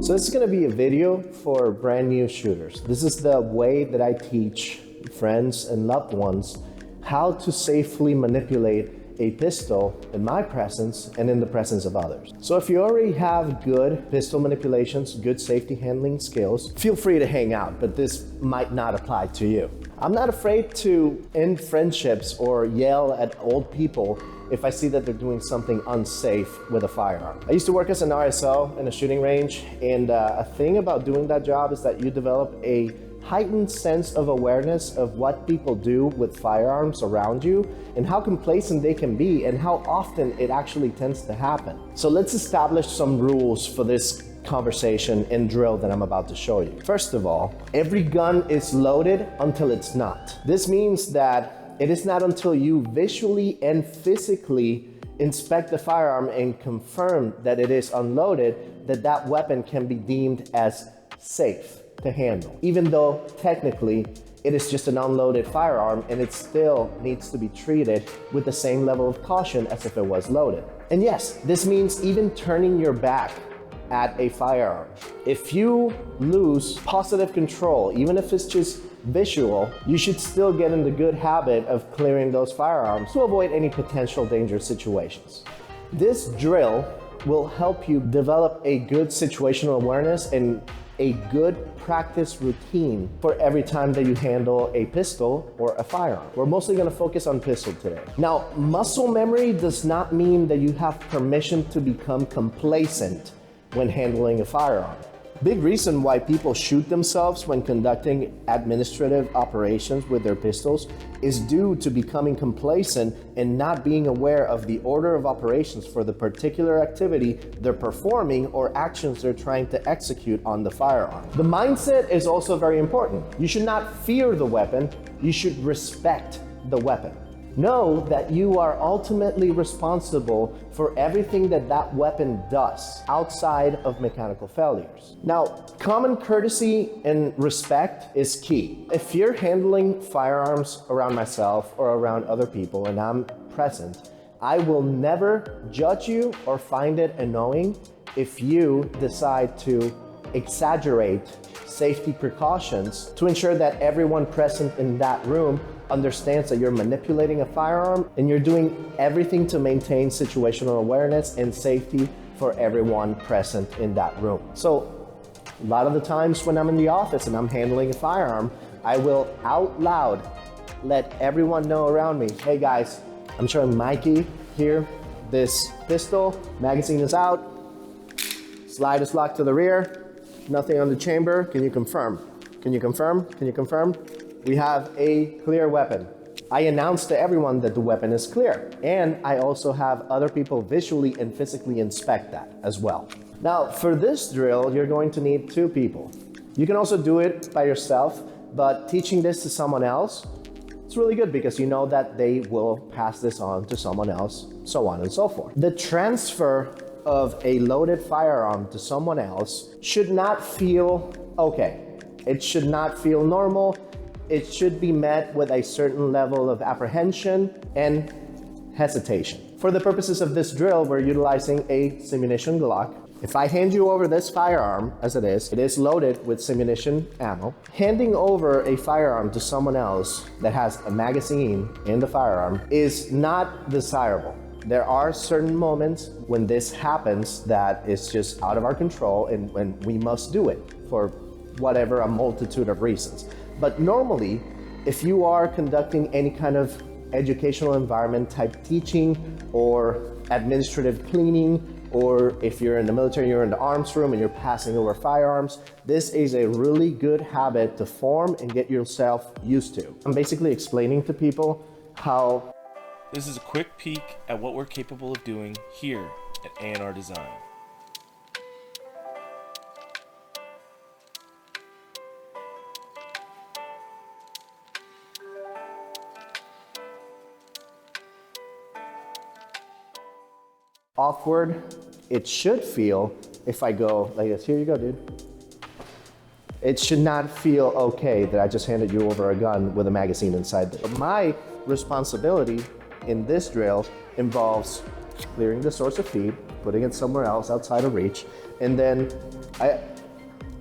So this is going to be a video for brand new shooters. This is the way that I teach friends and loved ones how to safely manipulate a pistol in my presence and in the presence of others. So if you already have good pistol manipulations, good safety handling skills, feel free to hang out, but this might not apply to you. I'm not afraid to end friendships or yell at old people if I see that they're doing something unsafe with a firearm. I used to work as an RSO in a shooting range, and a thing about doing that job is that you develop a heightened sense of awareness of what people do with firearms around you and how complacent they can be and how often it actually tends to happen. So let's establish some rules for this conversation and drill that I'm about to show you. First of all, every gun is loaded until it's not. This means that it is not until you visually and physically inspect the firearm and confirm that it is unloaded that that weapon can be deemed as safe to handle, even though technically it is just an unloaded firearm and it still needs to be treated with the same level of caution as if it was loaded. And yes, this means even turning your back at a firearm. If you lose positive control, even if it's just visual, you should still get in the good habit of clearing those firearms to avoid any potential dangerous situations. This drill will help you develop a good situational awareness and a good practice routine for every time that you handle a pistol or a firearm. We're mostly going to focus on pistol today. Now, muscle memory does not mean that you have permission to become complacent when handling a firearm. Big reason why people shoot themselves when conducting administrative operations with their pistols is due to becoming complacent and not being aware of the order of operations for the particular activity they're performing or actions they're trying to execute on the firearm. The mindset is also very important. You should not fear the weapon, you should respect the weapon. Know that you are ultimately responsible for everything that that weapon does outside of mechanical failures. Now, common courtesy and respect is key. If you're handling firearms around myself or around other people and I'm present, I will never judge you or find it annoying if you decide to exaggerate safety precautions to ensure that everyone present in that room understands that you're manipulating a firearm and you're doing everything to maintain situational awareness and safety for everyone present in that room. So a lot of the times when I'm in the office and I'm handling a firearm, I will out loud let everyone know around me, hey guys, I'm showing Mikey here this pistol, magazine is out, slide is locked to the rear, nothing on the chamber, can you confirm? Can you confirm? Can you confirm? We have a clear weapon. I announce to everyone that the weapon is clear, and I also have other people visually and physically inspect that as well. Now, for this drill, you're going to need two people. You can also do it by yourself, but teaching this to someone else, it's really good because you know that they will pass this on to someone else, so on and so forth. The transfer of a loaded firearm to someone else should not feel okay. It should not feel normal. It should be met with a certain level of apprehension and hesitation. For the purposes of this drill, we're utilizing a simunition Glock. If I hand you over this firearm, as it is loaded with simunition ammo. Handing over a firearm to someone else that has a magazine in the firearm is not desirable. There are certain moments when this happens that is just out of our control and when we must do it for whatever, a multitude of reasons. But normally, if you are conducting any kind of educational environment type teaching or administrative cleaning, or if you're in the military, you're in the arms room and you're passing over firearms, this is a really good habit to form and get yourself used to. I'm basically explaining to people how... This is a quick peek at what we're capable of doing here at ANR Design. Awkward it should feel if I go like this. Here you go, dude. It should not feel okay that I just handed you over a gun with a magazine inside. But my responsibility in this drill involves clearing the source of feed, putting it somewhere else outside of reach, and then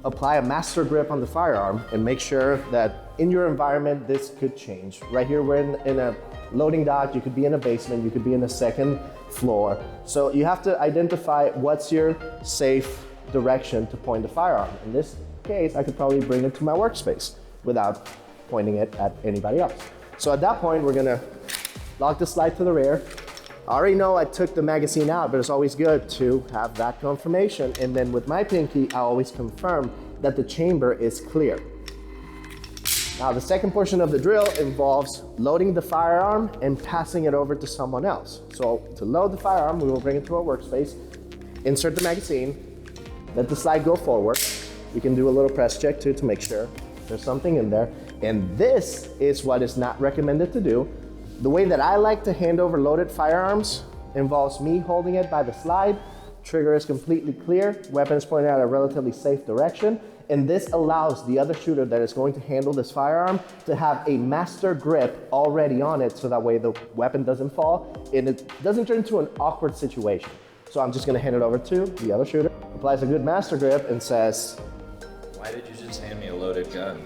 apply a master grip on the firearm and make sure that in your environment, this could change. Right here, we're in a loading dock. You could be in a basement, you could be in a second floor. So you have to identify what's your safe direction to point the firearm. In this case, I could probably bring it to my workspace without pointing it at anybody else. So at that point, we're gonna lock the slide to the rear. I already know I took the magazine out, but it's always good to have that confirmation. And then with my pinky, I always confirm that the chamber is clear. Now, the second portion of the drill involves loading the firearm and passing it over to someone else. So to load the firearm, we will bring it to our workspace, insert the magazine, let the slide go forward. We can do a little press check too to make sure there's something in there. And this is what is not recommended to do. The way that I like to hand over loaded firearms involves me holding it by the slide, trigger is completely clear, weapon is pointed at a relatively safe direction, and this allows the other shooter that is going to handle this firearm to have a master grip already on it, so that way the weapon doesn't fall and it doesn't turn into an awkward situation. So I'm just gonna hand it over to the other shooter, applies a good master grip and says, "Why did you just hand me a loaded gun?"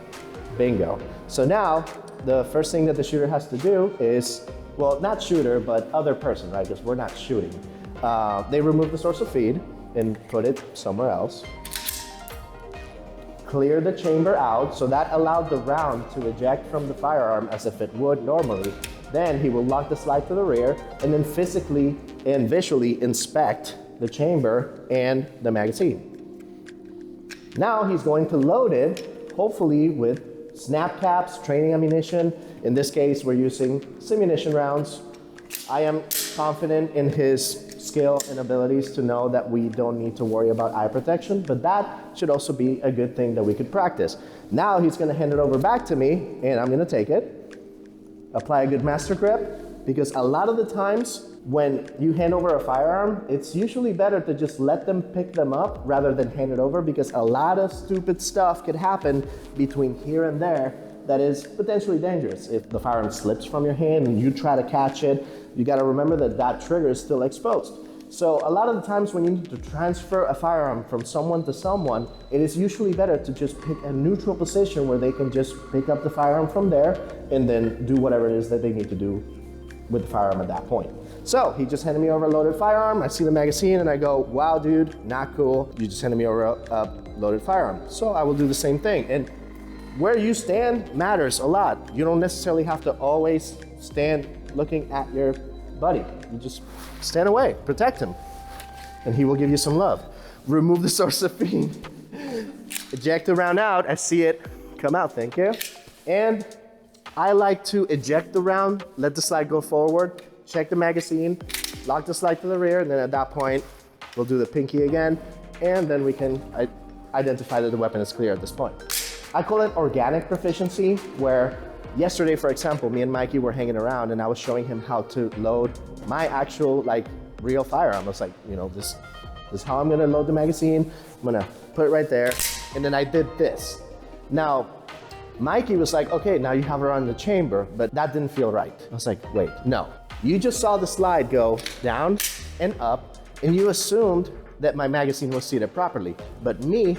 Bingo. So now, the first thing that the shooter has to do is, well, not shooter, but other person, right? Because we're not shooting. They remove the source of feed and put it somewhere else. Clear the chamber out, so that allowed the round to eject from the firearm as if it would normally. Then he will lock the slide to the rear and then physically and visually inspect the chamber and the magazine. Now he's going to load it, hopefully with snap caps, training ammunition. In this case, we're using simunition rounds. I am confident in his skill and abilities to know that we don't need to worry about eye protection, but that should also be a good thing that we could practice. Now he's gonna hand it over back to me, and I'm gonna take it, apply a good master grip, because a lot of the times when you hand over a firearm, it's usually better to just let them pick them up rather than hand it over, because a lot of stupid stuff could happen between here and there that is potentially dangerous. If the firearm slips from your hand and you try to catch it, you gotta remember that that trigger is still exposed. So a lot of the times when you need to transfer a firearm from someone to someone, it is usually better to just pick a neutral position where they can just pick up the firearm from there and then do whatever it is that they need to do with the firearm at that point. So he just handed me over a loaded firearm. I see the magazine and I go, wow, dude, not cool. You just handed me over a loaded firearm. So I will do the same thing. And where you stand matters a lot. You don't necessarily have to always stand looking at your buddy. You just stand away, protect him, and he will give you some love. Remove the source of feed. Eject the round out. I see it come out, thank you. And I like to eject the round, let the slide go forward, check the magazine, lock the slide to the rear, and then at that point, we'll do the pinky again, and then we can identify that the weapon is clear at this point. I call it organic proficiency, where yesterday, for example, me and Mikey were hanging around and I was showing him how to load my actual, real firearm. I was like, this is how I'm gonna load the magazine. I'm gonna put it right there. And then I did this. Now, Mikey was like, okay, now you have it around the chamber, but that didn't feel right. I was like, wait, no. You just saw the slide go down and up, and you assumed that my magazine was seated properly. But me,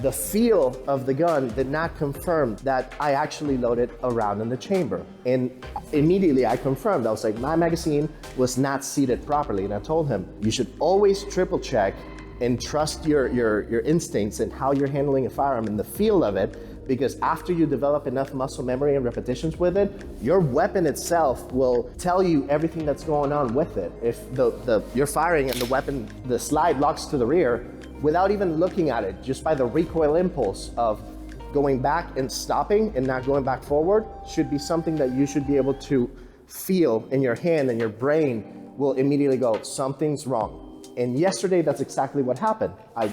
the feel of the gun did not confirm that I actually loaded a round in the chamber. And immediately I confirmed. I was like, my magazine was not seated properly. And I told him, you should always triple check and trust your instincts and how you're handling a firearm and the feel of it, because after you develop enough muscle memory and repetitions with it, your weapon itself will tell you everything that's going on with it. If you're firing and the weapon, the slide locks to the rear, without even looking at it, just by the recoil impulse of going back and stopping and not going back forward, should be something that you should be able to feel in your hand, and your brain will immediately go, something's wrong. And yesterday, that's exactly what happened. I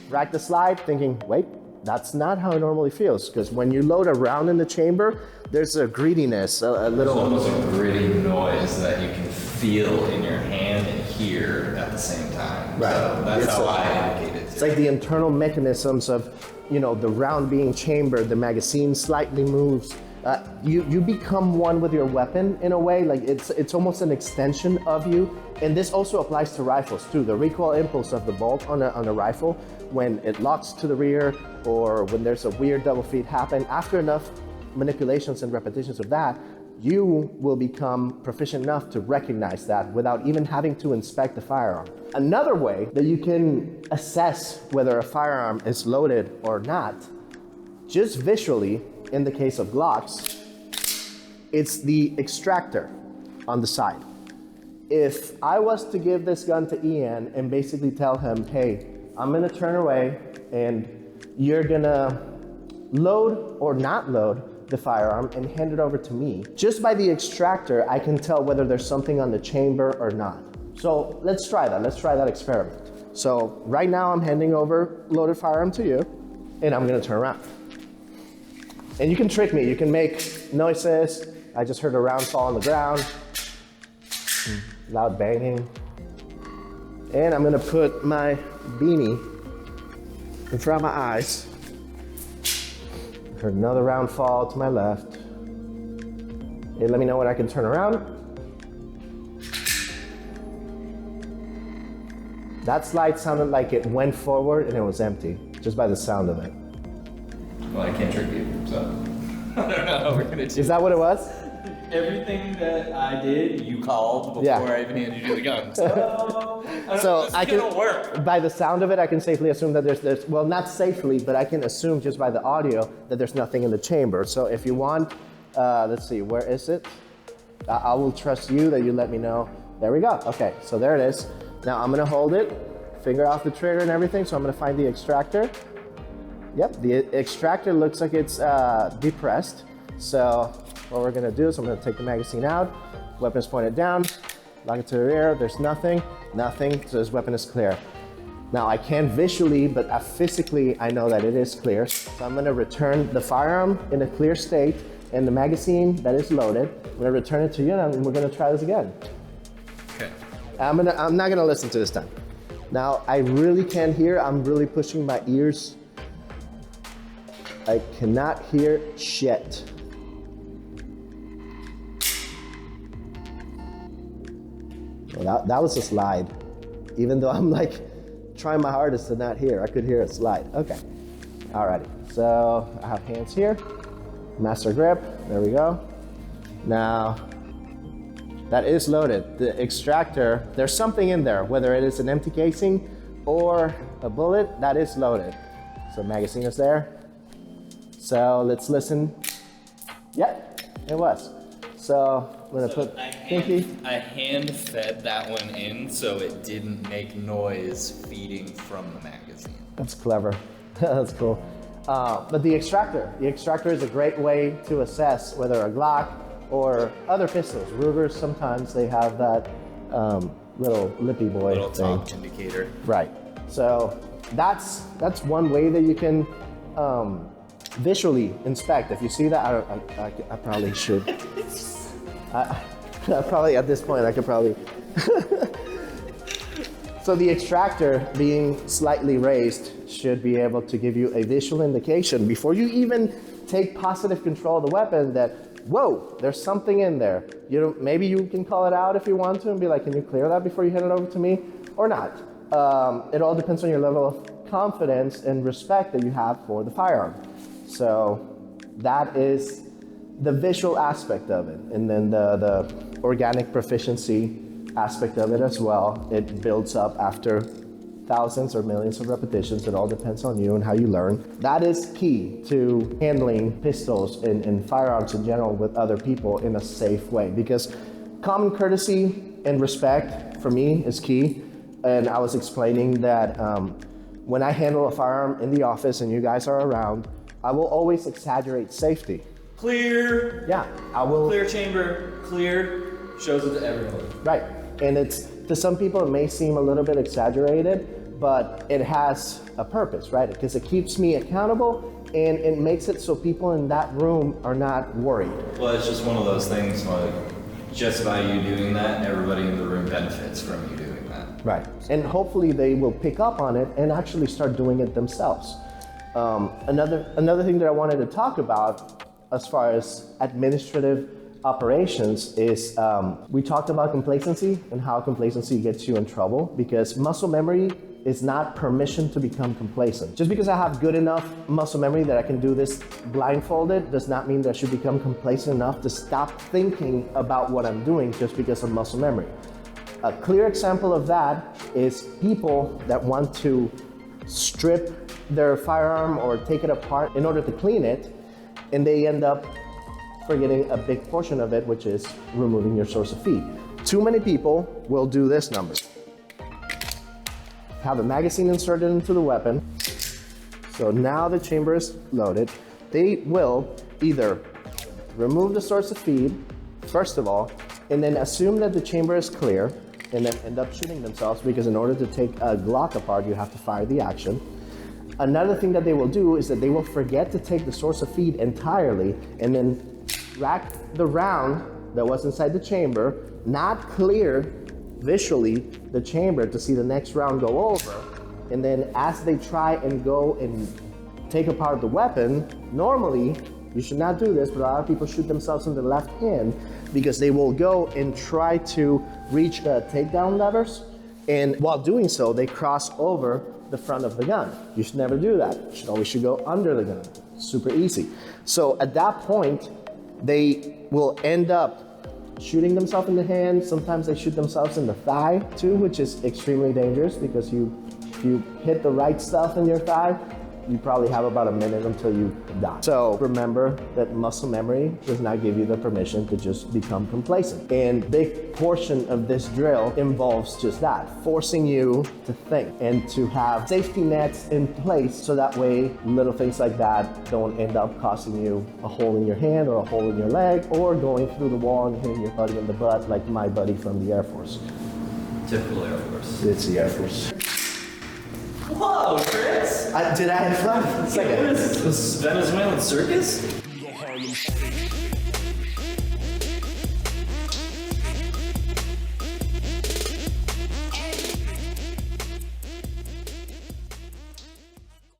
racked the slide thinking, wait, that's not how it normally feels, because when you load a round in the chamber, there's a greediness, a little... There's almost a gritty noise that you can feel in your hand and hear at the same time. Right. So that's how I indicate it. It's like the internal mechanisms of, the round being chambered, the magazine slightly moves, You become one with your weapon in a way, like it's almost an extension of you. And this also applies to rifles too. The recoil impulse of the bolt on a rifle, when it locks to the rear or when there's a weird double feed happen, after enough manipulations and repetitions of that, you will become proficient enough to recognize that without even having to inspect the firearm. Another way that you can assess whether a firearm is loaded or not, just visually, in the case of Glocks, it's the extractor on the side. If I was to give this gun to Ian and basically tell him, hey, I'm gonna turn away and you're gonna load or not load the firearm and hand it over to me, just by the extractor, I can tell whether there's something on the chamber or not. So let's try that. Let's try that experiment. So right now I'm handing over loaded firearm to you, and I'm gonna turn around. And you can trick me. You can make noises. I just heard a round fall on the ground. Loud banging. And I'm gonna put my beanie in front of my eyes. Heard another round fall to my left. Hey, let me know when I can turn around. That slide sounded like it went forward and it was empty, just by the sound of it. Well, I can't trick you, so I don't know how we're gonna do. Is that what it was? Everything that I did, you called before Yeah. I even handed you the gun. So, I can, work. by the sound of it, I can safely assume that there's, well, not safely, but I can assume just by the audio that there's nothing in the chamber. So if you want, let's see, where is it? I will trust you that you let me know. There we go. Okay, so there it is. Now I'm gonna hold it, finger off the trigger and everything. So I'm gonna find the extractor. Yep, the extractor looks like it's depressed. So what we're gonna do is I'm gonna take the magazine out, weapon's pointed down, lock it to the rear, there's nothing, so this weapon is clear. Now I can't visually, but physically I know that it is clear. So I'm gonna return the firearm in a clear state and the magazine that is loaded. I'm gonna return it to you and we're gonna try this again. Okay. I'm not gonna listen to this time. Now I really can't hear, I'm really pushing my ears. I cannot hear shit. Well, that was a slide. Even though I'm like trying my hardest to not hear, I could hear a slide. Okay, alrighty. So I have hands here, master grip, there we go. Now, that is loaded. The extractor, there's something in there, whether it is an empty casing or a bullet, that is loaded. So magazine is there. So let's listen. Yep, it was. So I'm gonna put pinky. I hand fed that one in so it didn't make noise feeding from the magazine. That's clever. That's cool. But the extractor is a great way to assess whether a Glock or other pistols, Rugers, sometimes they have that little lippy boy Little thing. top indicator. Right. So that's one way that you can visually inspect. If you see that, I probably should. I probably at this point I could probably. So the extractor being slightly raised should be able to give you a visual indication before you even take positive control of the weapon that, whoa, there's something in there. You know, maybe you can call it out if you want to and be like, can you clear that before you hand it over to me or not? It all depends on your level of confidence and respect that you have for the firearm. So that is the visual aspect of it. And then the organic proficiency aspect of it as well. It builds up after thousands or millions of repetitions. It all depends on you and how you learn. That is key to handling pistols and firearms in general with other people in a safe way, because common courtesy and respect for me is key. And I was explaining that when I handle a firearm in the office and you guys are around, I will always exaggerate safety. Clear. Yeah, I will. Clear chamber, clear, shows it to everyone. Right, and it's, to some people it may seem a little bit exaggerated, but it has a purpose, right? Because it keeps me accountable and it makes it so people in that room are not worried. Well, it's just one of those things, like, just by you doing that, everybody in the room benefits from you doing that. Right, and hopefully they will pick up on it and actually start doing it themselves. Another thing that I wanted to talk about, as far as administrative operations is we talked about complacency and how complacency gets you in trouble, because muscle memory is not permission to become complacent. Just because I have good enough muscle memory that I can do this blindfolded does not mean that I should become complacent enough to stop thinking about what I'm doing just because of muscle memory. A clear example of that is people that want to strip their firearm or take it apart in order to clean it, and they end up forgetting a big portion of it, which is removing your source of feed. Too many people will do this number. Have a magazine inserted into the weapon. So now the chamber is loaded. They will either remove the source of feed, first of all, and then assume that the chamber is clear, and then end up shooting themselves, because in order to take a Glock apart, you have to fire the action. Another thing that they will do is that they will forget to take the source of feed entirely, and then rack the round that was inside the chamber, not clear visually the chamber to see the next round go over, and then as they try and go and take apart the weapon, normally you should not do this, but a lot of people shoot themselves in the left hand because they will go and try to reach the takedown levers, and while doing so they cross over the front of the gun. You should never do that. You should always go under the gun. Super easy. So at that point they will end up shooting themselves in the hand. Sometimes they shoot themselves in the thigh too, which is extremely dangerous, because if you hit the right stuff in your thigh, you probably have about a minute until you die. So remember that muscle memory does not give you the permission to just become complacent. And big portion of this drill involves just that, forcing you to think and to have safety nets in place, so that way little things like that don't end up costing you a hole in your hand or a hole in your leg, or going through the wall and hitting your buddy in the butt like my buddy from the Air Force. Typical Air Force. It's the Air Force. Whoa, Chris! Did I have fun? What is this? Venezuelan Circus?